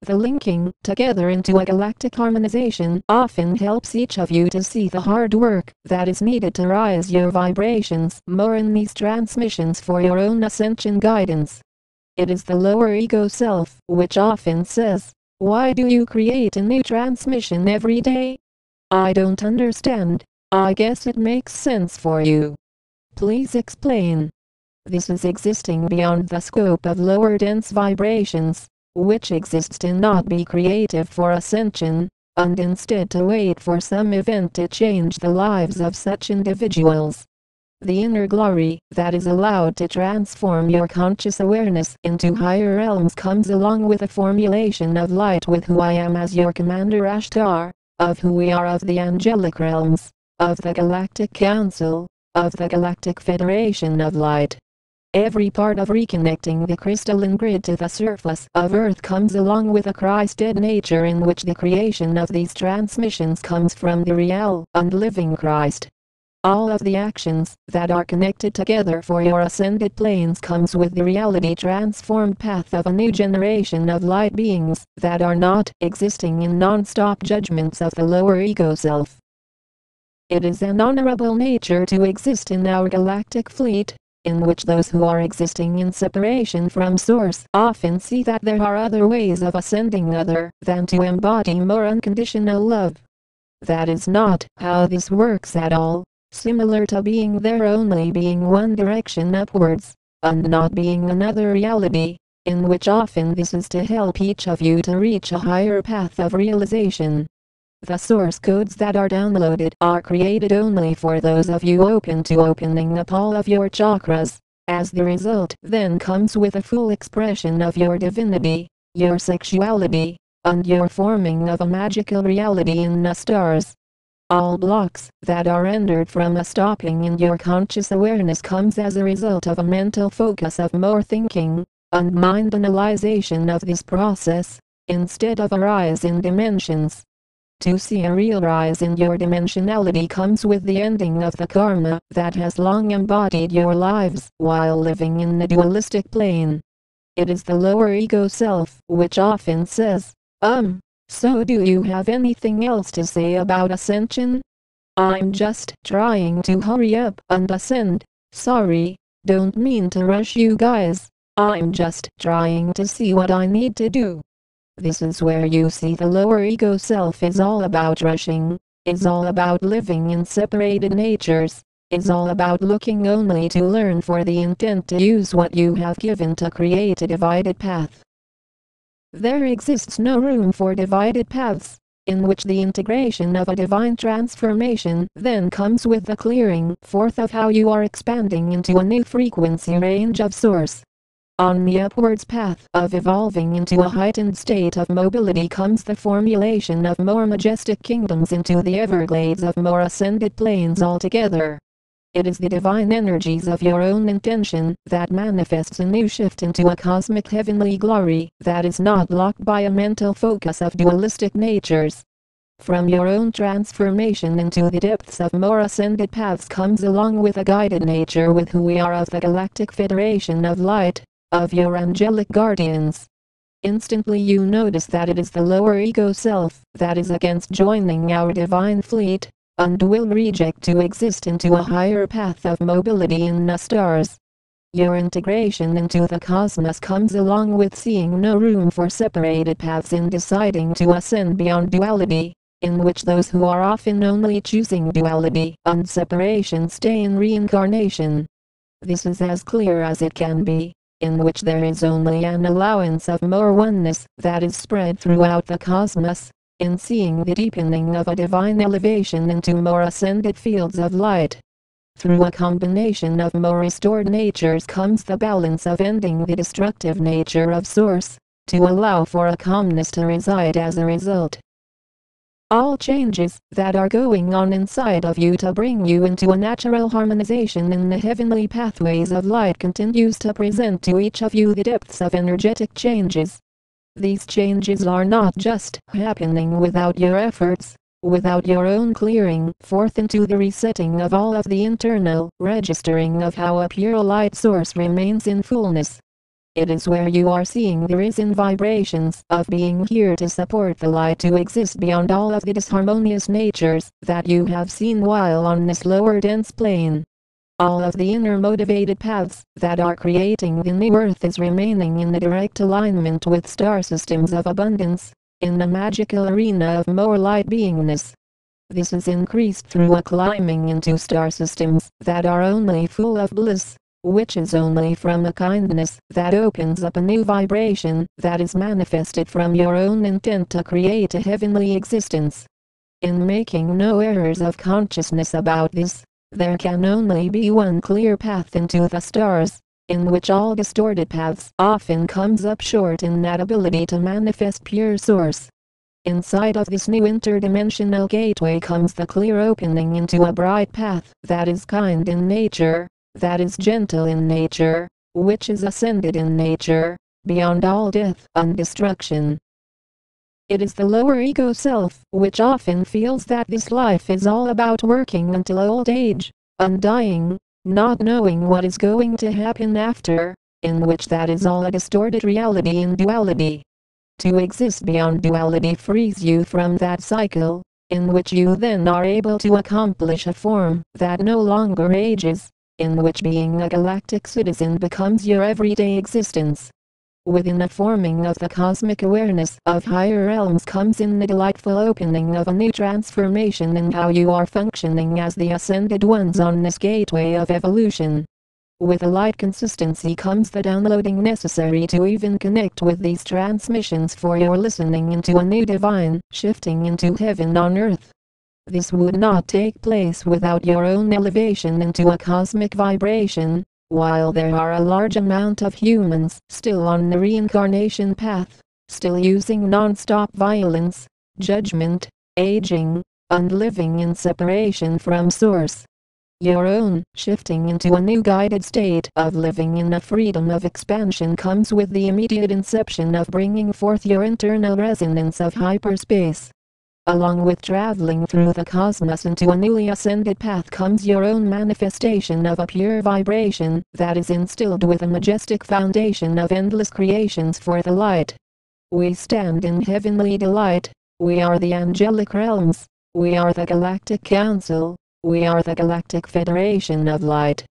The linking together into a galactic harmonization often helps each of you to see the hard work that is needed to rise your vibrations more in these transmissions for your own ascension guidance. It is the lower ego self which often says, "Why do you create a new transmission every day? I don't understand. I guess it makes sense for you. Please explain." This is existing beyond the scope of lower dense vibrations, which exists to not be creative for ascension, and instead to wait for some event to change the lives of such individuals. The inner glory that is allowed to transform your conscious awareness into higher realms comes along with a formulation of light with who I am as your Commander Ashtar, of who we are of the angelic realms, of the Galactic Council, of the Galactic Federation of Light. Every part of reconnecting the crystalline grid to the surface of Earth comes along with a Christed nature in which the creation of these transmissions comes from the real and living Christ. All of the actions that are connected together for your ascended planes comes with the reality transformed path of a new generation of light beings that are not existing in non-stop judgments of the lower ego self. It is an honorable nature to exist in our galactic fleet, in which those who are existing in separation from Source often see that there are other ways of ascending other than to embody more unconditional love. That is not how this works at all, similar to being there only being one direction upwards, and not being another reality, in which often this is to help each of you to reach a higher path of realization. The source codes that are downloaded are created only for those of you open to opening up all of your chakras. As the result then comes with a full expression of your divinity, your sexuality, and your forming of a magical reality in the stars. All blocks that are rendered from a stopping in your conscious awareness comes as a result of a mental focus of more thinking, and mind analyzation of this process, instead of a rise in dimensions. To see a real rise in your dimensionality comes with the ending of the karma that has long embodied your lives while living in the dualistic plane. It is the lower ego self which often says, so do you have anything else to say about ascension? I'm just trying to hurry up and ascend. Sorry, don't mean to rush you guys. I'm just trying to see what I need to do. This is where you see the lower ego self is all about rushing, is all about living in separated natures, is all about looking only to learn for the intent to use what you have given to create a divided path. There exists no room for divided paths, in which the integration of a divine transformation then comes with the clearing forth of how you are expanding into a new frequency range of source. On the upwards path of evolving into a heightened state of mobility comes the formulation of more majestic kingdoms into the Everglades of more ascended planes altogether. It is the divine energies of your own intention that manifests a new shift into a cosmic heavenly glory that is not blocked by a mental focus of dualistic natures. From your own transformation into the depths of more ascended paths comes along with a guided nature with who we are of the Galactic Federation of Light, of your angelic guardians. Instantly you notice that it is the lower ego self that is against joining our divine fleet, and will reject to exist into a higher path of mobility in the stars. Your integration into the cosmos comes along with seeing no room for separated paths in deciding to ascend beyond duality, in which those who are often only choosing duality and separation stay in reincarnation. This is as clear as it can be, in which there is only an allowance of more oneness that is spread throughout the cosmos, in seeing the deepening of a divine elevation into more ascended fields of light. Through a combination of more restored natures comes the balance of ending the destructive nature of Source, to allow for a calmness to reside as a result. All changes that are going on inside of you to bring you into a natural harmonization in the heavenly pathways of light continues to present to each of you the depths of energetic changes. These changes are not just happening without your efforts, without your own clearing forth into the resetting of all of the internal registering of how a pure light source remains in fullness. It is where you are seeing the risen vibrations of being here to support the light to exist beyond all of the disharmonious natures that you have seen while on this lower dense plane. All of the inner motivated paths that are creating the new earth is remaining in the direct alignment with star systems of abundance, in the magical arena of more light beingness. This is increased through a climbing into star systems that are only full of bliss, which is only from a kindness that opens up a new vibration that is manifested from your own intent to create a heavenly existence. In making no errors of consciousness about this, there can only be one clear path into the stars, in which all distorted paths often comes up short in that ability to manifest pure source. Inside of this new interdimensional gateway comes the clear opening into a bright path that is kind in nature, that is gentle in nature, which is ascended in nature, beyond all death and destruction. It is the lower ego self which often feels that this life is all about working until old age, undying, not knowing what is going to happen after, in which that is all a distorted reality in duality. To exist beyond duality frees you from that cycle, in which you then are able to accomplish a form that no longer ages, in which being a galactic citizen becomes your everyday existence. Within the forming of the cosmic awareness of higher realms comes in the delightful opening of a new transformation in how you are functioning as the ascended ones on this gateway of evolution. With a light consistency comes the downloading necessary to even connect with these transmissions for your listening into a new divine, shifting into heaven on earth. This would not take place without your own elevation into a cosmic vibration, while there are a large amount of humans still on the reincarnation path, still using non-stop violence, judgment, aging, and living in separation from source. Your own shifting into a new guided state of living in the freedom of expansion comes with the immediate inception of bringing forth your internal resonance of hyperspace. Along with traveling through the cosmos into a newly ascended path comes your own manifestation of a pure vibration that is instilled with a majestic foundation of endless creations for the light. We stand in heavenly delight. We are the angelic realms. We are the Galactic Council. We are the Galactic Federation of Light.